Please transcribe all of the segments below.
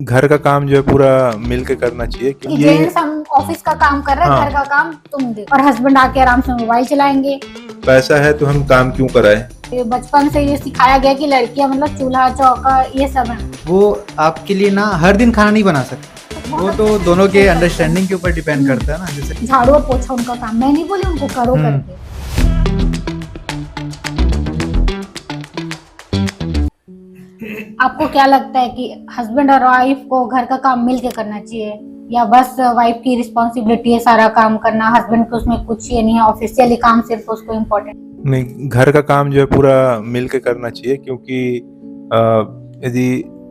घर का काम जो है पूरा मिल के करना चाहिए कि क्योंकि ये जेंट्स हम ऑफिस का काम कर रहे हैं, हाँ। घर का काम तुम दे, और हस्बैंड आके आराम से मोबाइल चलाएंगे। पैसा है तो हम काम क्यों कराएं। ये बचपन से ये सिखाया गया कि लड़कियां मतलब चूल्हा चौका ये सब है। वो आपके लिए ना हर दिन खाना नहीं बना सकते, वो तो दोनों के अंडरस्टैंडिंग के ऊपर डिपेंड करता है ना। जैसे झाड़ू और पोछा उनका काम, मैं नहीं बोली उनको करो करके। आपको क्या लगता है कि हस्बैंड और वाइफ को घर का काम मिल के करना चाहिए, या बस वाइफ की रिस्पॉन्सिबिलिटी है सारा काम करना, हस्बैंड को उसमें कुछ ये नहीं है, ऑफिशियली काम सिर्फ उसको इम्पोर्टेंट? नहीं, घर का काम जो है पूरा मिल के करना चाहिए क्योंकि यदि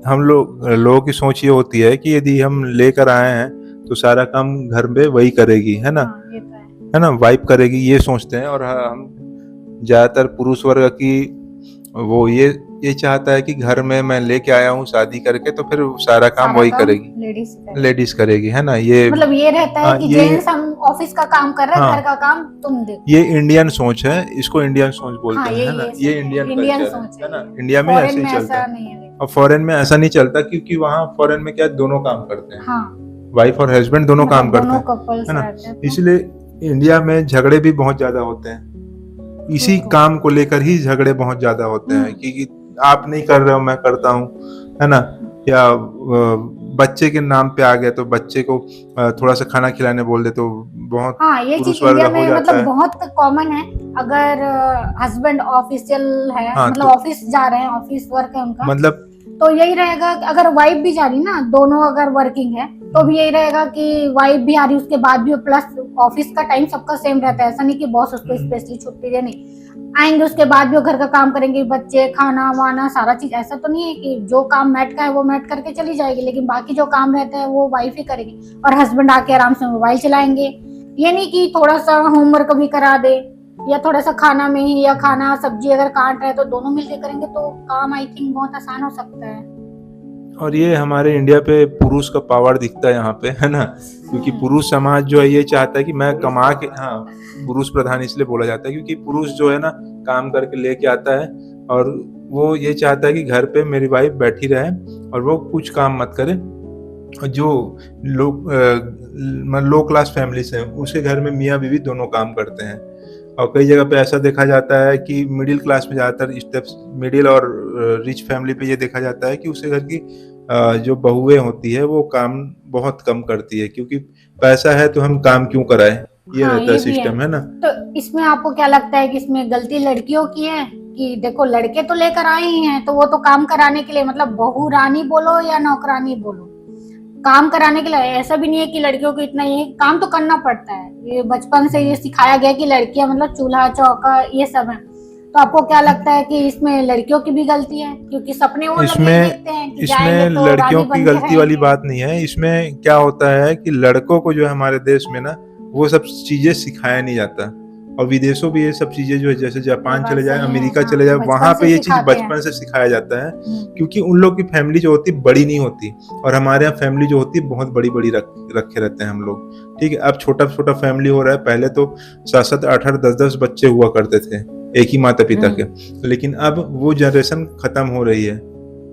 हम लोगों की सोच ये होती है कि यदि हम लेकर आए हैं तो सारा काम घर में वही करेगी, है ना। हाँ, ये तो है ना, वाइफ करेगी ये सोचते हैं। और हम ज्यादातर पुरुष वर्ग की वो ये चाहता है कि घर में मैं लेके आया हूँ शादी करके तो फिर सारा काम सारा वही काम करेगी, लेडीज करेगी, है ना। ये मतलब ये रहता है हाँ, कि ये जेंट्स हम ऑफिस का काम कर रहे हैं, हाँ। घर का काम तुम देखो। ये इंडियन सोच है, इसको इंडियन सोच बोलते हाँ, हैं, है ना। ये ये इंडियन इंडियन कल्चर सोच है ना। इंडिया में ऐसे ही चलता है नहीं है। और फॉरेन में ऐसा नहीं चलता क्योंकि वहाँ फॉरेन में क्या दोनों काम करते हैं, हाँ, वाइफ और हस्बैंड दोनों काम करते दोनों हैं, कपल्स है ना। रहते हैं। इसलिए इंडिया में झगड़े भी बहुत ज्यादा होते हैं, इसी काम को लेकर ही झगड़े बहुत ज्यादा होते हैं कि आप नहीं कर रहे हो मैं करता हूँ, है ना। या बच्चे के नाम पे आ गया तो बच्चे को थोड़ा सा खाना खिलाने बोल दे तो बहुत हाँ, ये चीज इंडिया में मतलब बहुत कॉमन है। अगर हस्बैंड ऑफिशियल है, हाँ, मतलब ऑफिस जा रहे हैं, ऑफिस वर्क है उनका, मतलब तो यही रहेगा। अगर वाइफ भी जा रही ना, दोनों अगर वर्किंग है तो भी यही रहेगा कि वाइफ भी आ रही, उसके बाद भी प्लस ऑफिस का टाइम सबका सेम रहता है। ऐसा नहीं कि बॉस उसको स्पेशली छुट्टी दे, नहीं आएंगे उसके बाद भी वो घर का काम करेंगे, बच्चे खाना वाना सारा चीज। ऐसा तो नहीं है कि जो काम मैट का है वो मैट करके चली जाएगी, लेकिन बाकी जो काम रहता है वो वाइफ ही करेगी, और हस्बैंड आके आराम से मोबाइल चलाएंगे। ये नहीं कि थोड़ा सा होमवर्क भी करा दे, या थोड़ा सा खाना में ही, या खाना सब्जी अगर काट रहे तो दोनों मिलके करेंगे तो काम आई थिंक बहुत आसान हो सकता है। और ये हमारे इंडिया पे पुरुष का पावर दिखता है यहाँ पे, है ना। क्योंकि पुरुष समाज जो है ये चाहता है कि मैं कमा के, हाँ, पुरुष प्रधान इसलिए बोला जाता है क्योंकि पुरुष जो है ना काम करके लेके आता है और वो ये चाहता है कि घर पे मेरी वाइफ बैठी रहे और वो कुछ काम मत करे। और जो लो क्लास फैमिलीज हैं उसके घर में मियाँ बीवी दोनों काम करते हैं। और कई जगह पे ऐसा देखा जाता है कि मिडिल क्लास में ज़्यादातर स्टेप्स, मिडिल और रिच फैमिली पे ये देखा जाता है कि उसके घर की जो बहुएं होती है वो काम बहुत कम करती है क्योंकि पैसा है तो हम काम क्यों कराएं, ये हाँ, रहता है सिस्टम, है ना। तो इसमें आपको क्या लगता है कि इसमें गलती लड़कियों की है? कि देखो लड़के तो लेकर आए ही हैं तो वो तो काम कराने के लिए, मतलब बहू रानी बोलो या नौकरानी बोलो, काम कराने के लिए। ऐसा भी नहीं है कि लड़कियों को इतना, ये काम तो करना पड़ता है। ये बचपन से ये सिखाया गया कि लड़कियां मतलब चूल्हा चौका ये सब है। तो आपको क्या लगता है कि इसमें लड़कियों की भी गलती है? क्योंकि सपने वो लोग नहीं देखते हैं कि इसमें तो लड़कियों की गलती वाली बात नहीं है। इसमें क्या होता है कि लड़कों को जो है हमारे देश में ना वो सब चीजें सिखाया नहीं जाता। और विदेशों भी ये सब चीजें जो है, जैसे जापान चले जाए, अमेरिका चले जाए, वहां पे ये चीज बचपन से सिखाया जाता है क्योंकि उन लोग की फैमिली जो होती बड़ी नहीं होती और हमारे यहाँ फैमिली जो होती है बहुत बड़ी बड़ी रखे रहते हैं हम लोग। ठीक है, अब छोटा छोटा फैमिली हो रहा है, पहले तो 7-7, 8-8, 10-10 बच्चे हुआ करते थे एक ही माता पिता के, लेकिन अब वो जनरेशन खत्म हो रही है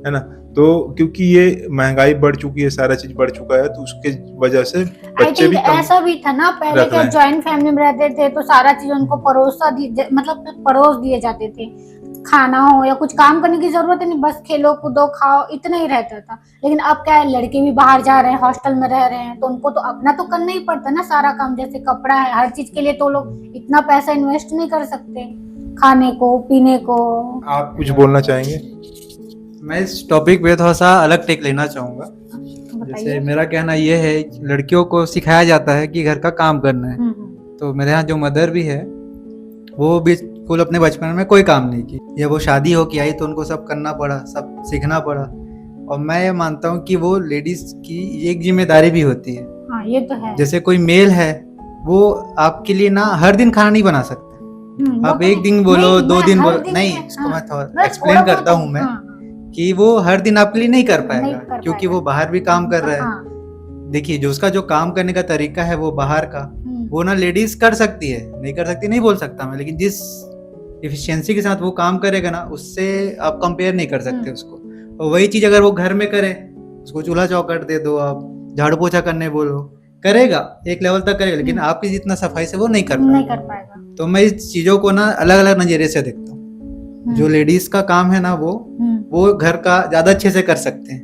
ना। तो क्योंकि ये महंगाई बढ़ चुकी है, सारा चीज बढ़ चुका है, तो उसके वजह से बच्चे भी कम। ऐसा भी था ना पहले के जॉइंट फैमिली में रहते थे तो सारा चीज उनको मतलब परोस दिए जाते थे। खाना हो या कुछ काम करने की जरूरत ही नहीं, बस खेलो कूदो खाओ, इतना ही रहता था। लेकिन अब क्या है, लड़के भी बाहर जा रहे हैं, हॉस्टल में रह रहे हैं, तो उनको तो अपना तो करना ही पड़ता है ना सारा काम। जैसे कपड़ा है, हर चीज के लिए तो लोग इतना पैसा इन्वेस्ट नहीं कर सकते, खाने को पीने को। आप कुछ बोलना चाहेंगे? मैं इस टॉपिक पे थोड़ा सा अलग टेक लेना चाहूँगा। जैसे मेरा कहना ये है, लड़कियों को सिखाया जाता है कि घर का काम करना है। तो मेरे यहाँ जो मदर भी है वो बिल्कुल अपने बचपन में कोई काम नहीं की, या वो शादी हो के आई तो उनको सब करना पड़ा, सब सीखना पड़ा। और मैं ये मानता हूँ कि वो लेडीज की एक जिम्मेदारी भी होती है। हाँ, ये तो है। जैसे कोई मेल है वो आपके लिए ना हर दिन खाना नहीं बना सकता। आप एक दिन बोलो, 2 दिन बोलो, नहीं, इसको मैं थोड़ा एक्सप्लेन करता हूँ मैं कि वो हर दिन आपके लिए नहीं कर पाएगा क्योंकि वो बाहर भी काम कर रहा है। देखिए, जो उसका जो काम करने का तरीका है वो बाहर का, वो ना लेडीज कर सकती है, नहीं कर सकती नहीं बोल सकता मैं, लेकिन जिस एफिशिएंसी के साथ वो काम करेगा ना उससे आप कंपेयर नहीं कर सकते उसको। और वही चीज अगर वो घर में करे उसको चूल्हा चौखट दे दो, आप झाड़ू पोछा करने बोलो, करेगा, एक लेवल तक करेगा, लेकिन आपकी जितना सफाई से वो नहीं कर पाएगा। तो मैं इस चीजों को ना अलग अलग नजरिए से देखता हूँ। जो लेडीज का काम है ना, वो घर का ज्यादा अच्छे से कर सकते हैं,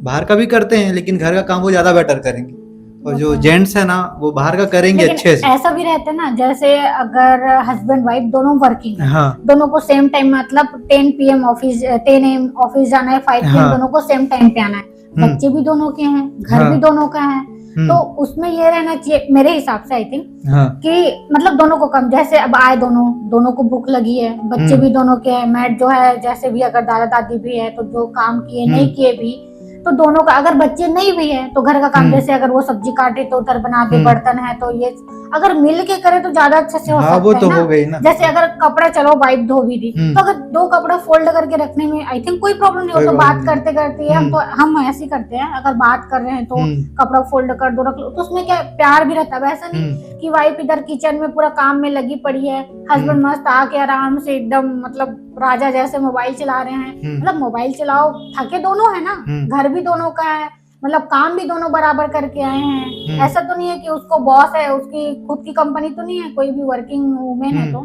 बाहर का भी करते हैं, लेकिन घर का काम वो ज्यादा बेटर करेंगे। और जो जेंट्स है ना, वो बाहर का करेंगे अच्छे से। ऐसा भी रहता है ना, जैसे अगर हस्बैंड वाइफ दोनों वर्किंग है, हाँ, दोनों को सेम टाइम, मतलब 10 PM ऑफिस, 10 AM ऑफिस जाना है, 5 PM हाँ, दोनों को सेम टाइम पे आना है, बच्चे भी दोनों के हैं, घर हाँ, भी दोनों का है, तो उसमें ये रहना चाहिए मेरे हिसाब से, आई थिंक, हाँ, कि मतलब दोनों को कम, जैसे अब आए दोनों को भूख लगी है, बच्चे भी दोनों के हैं, मैट जो है, जैसे भी अगर दादा दादी भी है तो जो काम किए नहीं किए भी, तो दोनों का, अगर बच्चे नहीं भी है तो घर का काम, जैसे अगर वो सब्जी काटे तो उधर बना दे, बर्तन है तो ये, अगर मिल के करे तो ज्यादा अच्छे से हो सकता है। वो तो हो गई ना। जैसे अगर कपड़ा, चलो वाइफ धो भी दी, तो अगर 2 कपड़ा फोल्ड करके रखने में आई थिंक कोई प्रॉब्लम नहीं हो, तो बात करते करते हम ऐसे करते हैं, अगर बात कर रहे हैं तो कपड़ा फोल्ड कर दो, रख लो, तो उसमें क्या प्यार भी रहता है। वैसा नहीं कि वाइफ इधर किचन में पूरा काम में लगी पड़ी है, हस्बैंड मस्त आके आराम से एकदम मतलब राजा जैसे मोबाइल चला रहे हैं। मतलब मोबाइल चलाओ, थके दोनों है ना, घर भी दोनों का है, मतलब काम भी दोनों बराबर करके आए हैं। ऐसा तो नहीं है कि उसको बॉस है, उसकी खुद की कंपनी तो नहीं है, कोई भी वर्किंग वुमेन है तो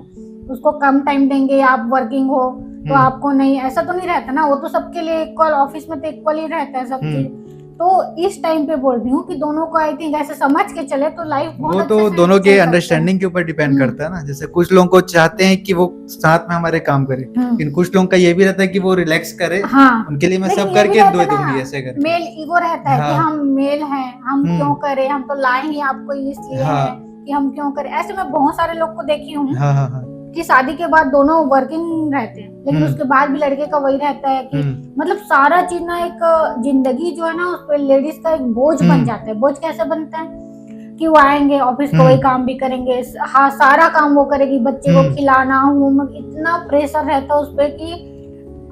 उसको कम टाइम देंगे, आप वर्किंग हो तो आपको नहीं, ऐसा तो नहीं रहता ना, वो तो सबके लिए इक्वल, ऑफिस में तो इक्वल ही रहता है सब चीज। तो इस टाइम पे बोल रही हूँ कि दोनों को आई थिंक ऐसे समझ के चले तो लाइफ वो तो दोनों के अंडरस्टैंडिंग के ऊपर डिपेंड करता है ना। जैसे कुछ लोगों को चाहते हैं कि वो साथ में हमारे काम करे, लेकिन कुछ लोगों का ये भी रहता है कि वो रिलैक्स करे, उनके लिए मैं सब करके दे दूंगी, ऐसे करके मेल ईगो रहता है कि हम मेल हैं, हम क्यों करें, हम तो लाए ही आपको इसलिए है कि हम क्यों करें। ऐसे मैं बहुत सारे लोग को देखी हूँ कि शादी के बाद दोनों वर्किंग रहते हैं, लेकिन उसके बाद भी लड़के का वही रहता है कि मतलब सारा चीज ना, एक जिंदगी जो है ना उस पर लेडीज का एक बोझ बन जाता है। बोझ कैसे बनता है कि वो आएंगे ऑफिस को, वही काम भी करेंगे, हाँ सारा काम वो करेगी, बच्चे को खिलाना, होमवर्क, इतना प्रेशर रहता है उस पर कि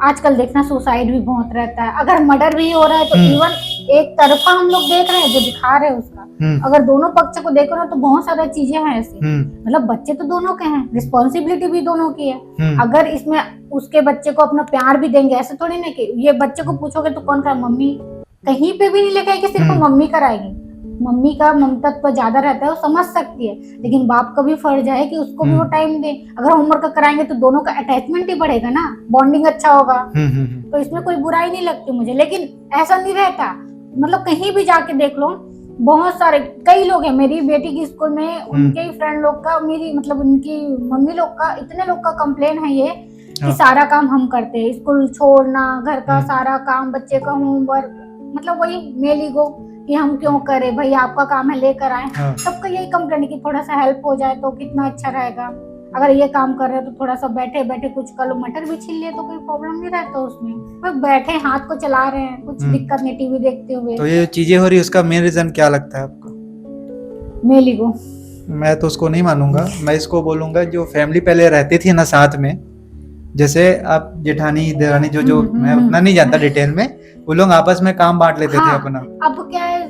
आजकल देखना सुसाइड भी बहुत रहता है। अगर मर्डर भी हो रहा है तो इवन एक तरफा हम लोग देख रहे हैं जो दिखा रहे हैं उसका, अगर दोनों पक्ष को देखो ना तो बहुत सारी चीजें हैं ऐसी। मतलब बच्चे तो दोनों के हैं, रिस्पॉन्सिबिलिटी भी दोनों की है। अगर इसमें उसके बच्चे को अपना प्यार भी देंगे, ऐसे थोड़ी ना कि ये बच्चे को पूछोगे तो कौन कराए, मम्मी, कहीं पे भी नहीं लिखा है कि सिर्फ मम्मी कराएगी। मम्मी का ममतत्व ज्यादा रहता है, वो समझ सकती है, लेकिन बाप का भी फर्ज है कि उसको भी वो टाइम दे। अगर होमवर्क कराएंगे तो दोनों का अटैचमेंट ही बढ़ेगा ना, बॉन्डिंग अच्छा होगा, तो इसमें कोई बुराई नहीं लगती मुझे। लेकिन ऐसा नहीं रहता, मतलब कहीं भी जाके देख लो, बहुत सारे कई लोग हैं, मेरी बेटी की स्कूल में उनके फ्रेंड लोग का, मेरी मतलब उनकी मम्मी लोग का, इतने लोग का कंप्लेन है ये कि सारा काम हम करते हैं, स्कूल छोड़ना, घर का सारा काम, बच्चे का होमवर्क, मतलब वही मेल ईगो कि हम क्यों करें भाई, आपका काम है लेकर आए। सबका यही कंप्लेन है कि थोड़ा सा हेल्प हो जाए तो कितना अच्छा रहेगा। अगर ये काम कर रहे हो तो थोड़ा सा बैठे बैठे कुछ कर लो, मटर भी छील लिए तो कोई प्रॉब्लम नहीं रहता उसमें, बस बैठे हाथ को चला रहे हैं, कुछ दिक्कत नहीं टीवी देखते हुए। तो ये चीजें हो रही है, उसका मेन रीजन क्या लगता है आपको? Male ego. मैं तो उसको नहीं मानूंगा, मैं इसको बोलूंगा जो फैमिली पहले रहती थी ना साथ में, जैसे आप जेठानी देरानी जो मैं उतना नहीं जानता डिटेल में, वो लोग आपस में काम बांट लेते थे अपना। अब क्या है,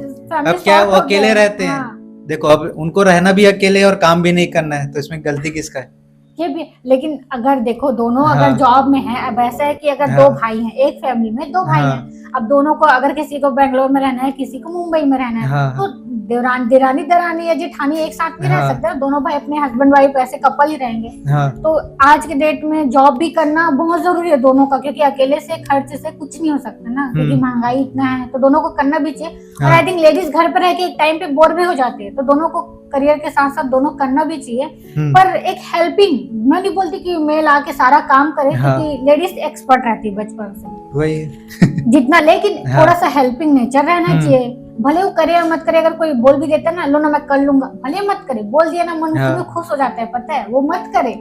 अब क्या है, वो अकेले रहते हैं। देखो अब उनको रहना भी अकेले और काम भी नहीं करना है, तो इसमें गलती किसका है? ये भी, लेकिन अगर देखो दोनों अगर जॉब में है, अब ऐसा है कि अगर 2 भाई हैं, एक फैमिली में 2 भाई हैं, अब दोनों को, अगर किसी को बेंगलोर में रहना है, किसी को मुंबई में रहना है, तो देरानी दरानी या जेठानी एक साथ नहीं रह सकते, दोनों भाई अपने हस्बैंड वाइफ ऐसे कपल ही रहेंगे। तो आज के डेट में जॉब भी करना बहुत जरूरी है दोनों का, क्योंकि अकेले से खर्च से कुछ नहीं हो सकता ना, क्योंकि महंगाई इतना है, तो दोनों को करना भी चाहिए। और आई थिंक लेडीज घर पर रह के एक टाइम पे बोर भी हो जाती है, तो दोनों को करियर के साथ साथ दोनों करना भी चाहिए। पर एक हेल्पिंग, मैं नहीं बोलती कि मेल आके सारा काम करे, क्योंकि लेडीज एक्सपर्ट रहती है बचपन से वही जितना, लेकिन थोड़ा सा हेल्पिंग नेचर रहना चाहिए। भले वो करे या मत करे, अगर कोई बोल भी देता ना, लो ना मैं कर लूंगा, भले मत करे, बोल दिया ना, मन में खुश हो जाता है, पता है, वो मत करे।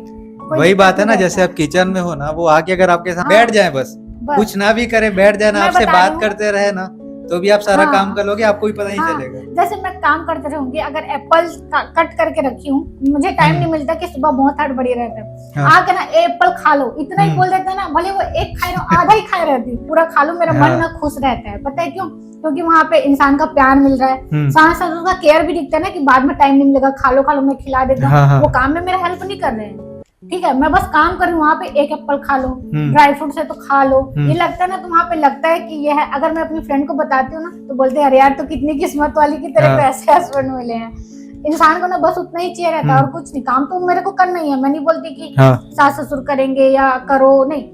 वही बात है ना, जैसे आप किचन में हो ना, वो आके अगर आपके साथ बैठ जाए, बस कुछ ना भी करे, बैठ जाए ना, आपसे बात करते रहे ना, तो भी आप सारा काम कर लोगे, आपको भी पता नहीं चलेगा। जैसे मैं काम करते रहूंगी, अगर एप्पल कट करके रखी हूँ, मुझे टाइम नहीं मिलता कि सुबह बहुत हड़बड़ी रहता है, आके ना एप्पल खा लो, इतना ही बोल देते हैं ना, भले वो एक खाए ना, आधा ही खाए रहती, पूरा खा लो, मेरा मन ना खुश रहता है। पता है क्यों? क्योंकि वहाँ पे इंसान का प्यार मिल रहा है, साथ साथ उसका केयर भी दिखता है ना, कि बाद में टाइम नहीं मिलेगा, खा लो मैं खिला देता हूँ, वो काम में मेरा हेल्प नहीं कर रहे हैं, ठीक है, मैं बस काम कर रही हूँ, वहाँ पे एक एप्पल खा लो, ड्राई फ्रूट्स है तो खा लो, ये लगता है ना, तो वहाँ पे लगता है कि ये है। अगर मैं अपनी फ्रेंड को बताती हूँ ना, तो बोलते हैं अरे यार तो कितनी किस्मत वाली की तरह को ऐसे हस्बैंड मिले हैं। इंसान को ना बस उतना ही चाहिए रहता है और कुछ नहीं। काम तो मेरे को करना ही है, मैं नहीं बोलती कि सास ससुर करेंगे या करो, नहीं।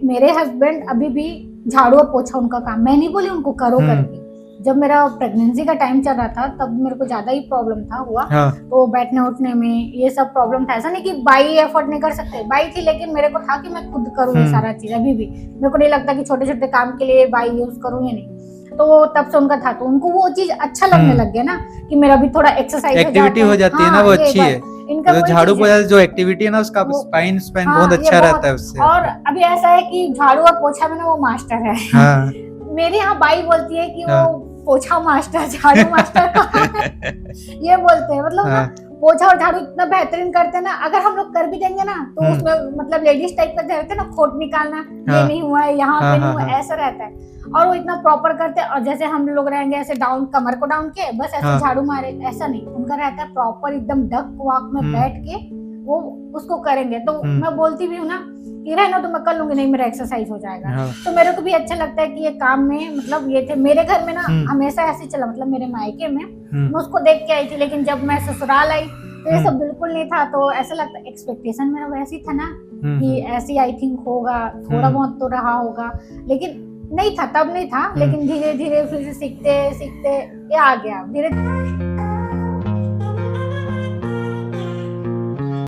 मेरे हस्बैंड अभी भी झाड़ू और पोछा उनका काम, मैं नहीं बोली उनको करो करके। जब मेरा प्रेगनेंसी का टाइम चल रहा था तब मेरे को ज्यादा ही प्रॉब्लम था हुआ, तो बैठने उठने में ये सब प्रॉब्लम था। ऐसा नहीं कि बाई एफर्ट नहीं कर सकते, बाई थी, लेकिन मेरे को था कि मैं खुद करूँ ये सारा चीज। अभी भी मेरे को नहीं लगता कि छोटे छोटे काम के लिए बाई यूज करूँ या नहीं। तो तब से उनका था, तो उनको वो चीज अच्छा लगने लग गया ना कि मेरा भी थोड़ा एक्सरसाइज एक्टिविटी हो जाती है ना, वो अच्छी है। इनका तो झाड़ू पोछा जो एक्टिविटी है ना, उसका स्पाइन बहुत अच्छा रहता है उससे। और अभी ऐसा है कि झाड़ू और पोछा में ना वो मास्टर है। मेरे यहाँ बाई बोलती है कि वो पोछा मास्टर, झाड़ू मास्टर ये बोलते हैं। मतलब ना पोछा और झाड़ू इतना बेहतरीन करते हैं ना, अगर हम लोग कर भी देंगे ना तो उसमें मतलब लेडीज टाइप का रहते हैं ना, खोट निकालना, ये नहीं हुआ है, यहाँ पे नहीं हुआ, ऐसा रहता है। और वो इतना प्रॉपर करते हैं। और जैसे हम लोग रहेंगे ऐसे डाउन, कमर को डाउन के बस ऐसे झाड़ू मारे, ऐसा नहीं। उनका रहता है प्रॉपर एकदम डक वॉक में बैठ के वो उसको करेंगे। तो मैं बोलती भी हूँ ना कि रहना तो मैं कर लूंगी, नहीं मेरा एक्सरसाइज हो जाएगा। तो मेरे को भी अच्छा लगता है कि ये काम में मतलब ये थे। मेरे घर में ना हमेशा ऐसे चला, मतलब मेरे मायके में मैं उसको देख के आई थी, लेकिन जब मैं ससुराल आई तो ये सब बिल्कुल नहीं था। तो ऐसा लगता, एक्सपेक्टेशन मेरा वैसे ही था ना कि ऐसी आई थिंक होगा, थोड़ा बहुत तो रहा होगा, लेकिन नहीं था, तब नहीं था। लेकिन धीरे धीरे फिर से सीखते सीखते ये आ गया धीरे।